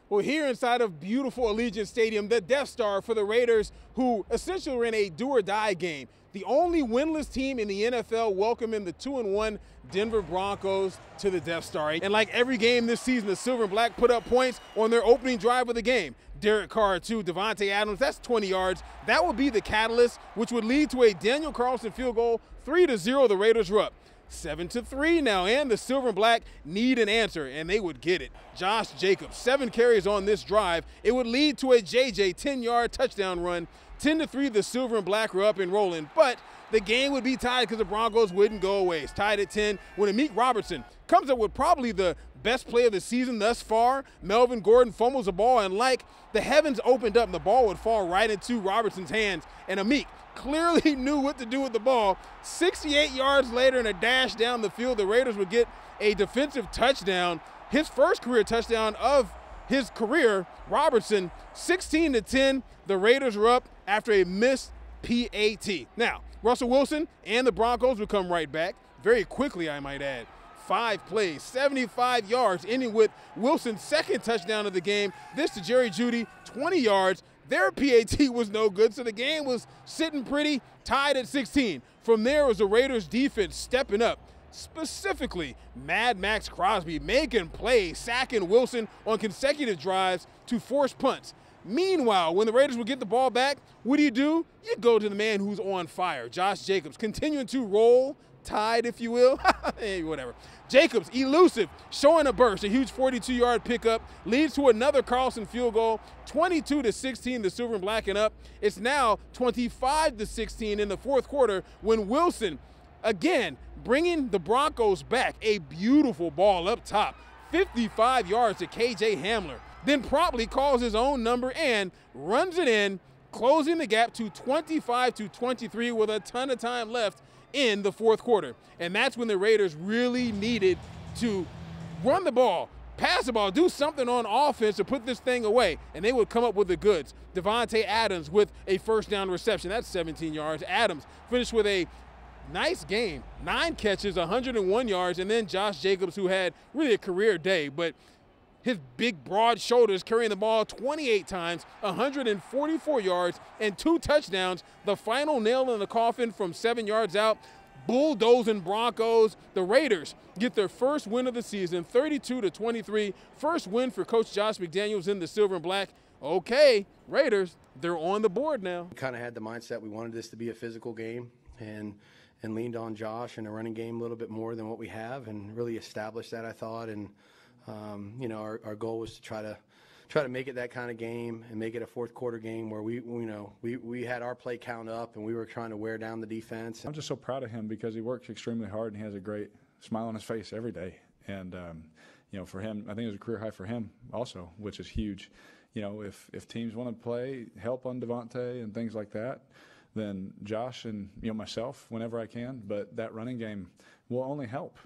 Well, here inside of beautiful Allegiant Stadium, the Death Star for the Raiders, who essentially were in a do-or-die game. The only winless team in the NFL welcoming the 2-1 Denver Broncos to the Death Star. And like every game this season, the Silver and Black put up points on their opening drive of the game. Derek Carr to Devontae Adams, that's 20 yards. That would be the catalyst, which would lead to a Daniel Carlson field goal. 3-0, the Raiders were up. 7-3 now, and the Silver and Black need an answer, and they would get it. Josh Jacobs, 7 carries on this drive. It would lead to a JJ 10-yard touchdown run. 10-3, the Silver and Black were up and rolling, but the game would be tied because the Broncos wouldn't go away. It's tied at 10 when Amik Robertson comes up with probably the best play of the season thus far. Melvin Gordon fumbles the ball, and like the heavens opened up, and the ball would fall right into Robertson's hands, and Amik clearly knew what to do with the ball. 68 yards later in a dash down the field, the Raiders would get a defensive touchdown, his first career touchdown of his career. Robertson, 16-10, the Raiders were up after a missed PAT. Now, Russell Wilson and the Broncos would come right back, very quickly I might add. 5 plays, 75 yards, ending with Wilson's second touchdown of the game. This to Jerry Jeudy, 20 yards. Their PAT was no good, so the game was sitting pretty, tied at 16. From there was the Raiders' defense stepping up, specifically Mad Max Crosby making plays, sacking Wilson on consecutive drives to force punts. Meanwhile, when the Raiders would get the ball back, what do? You go to the man who's on fire, Josh Jacobs, continuing to roll tide, if you will. Hey, whatever. Jacobs, elusive, showing a burst. A huge 42-yard pickup leads to another Carlson field goal. 22-16, the Silver and Black and up. It's now 25-16 in the fourth quarter when Wilson, again, bringing the Broncos back. A beautiful ball up top. 55 yards to KJ Hamler. Then promptly calls his own number and runs it in, closing the gap to 25-23 with a ton of time left in the fourth quarter. And that's when the Raiders really needed to run the ball, pass the ball, do something on offense to put this thing away, and they would come up with the goods. Devontae Adams with a first down reception. That's 17 yards. Adams finished with a nice game, 9 catches, 101 yards, and then Josh Jacobs, who had really a career day, but his big, broad shoulders carrying the ball 28 times, 144 yards, and 2 touchdowns. The final nail in the coffin from 7 yards out. Bulldozing Broncos. The Raiders get their first win of the season, 32-23. First win for Coach Josh McDaniels in the Silver and Black. Okay, Raiders, they're on the board now. We kind of had the mindset we wanted this to be a physical game, and leaned on Josh and the running game a little bit more than what we have, and really established that, I thought. And our goal was to try to make it that kind of game and make it a fourth quarter game where we had our play count up and we were trying to wear down the defense. I'm just so proud of him because he works extremely hard and he has a great smile on his face every day. And for him, I think it was a career high for him also, which is huge. If teams want to play help on Devontae and things like that, then Josh and myself whenever I can. But that running game will only help.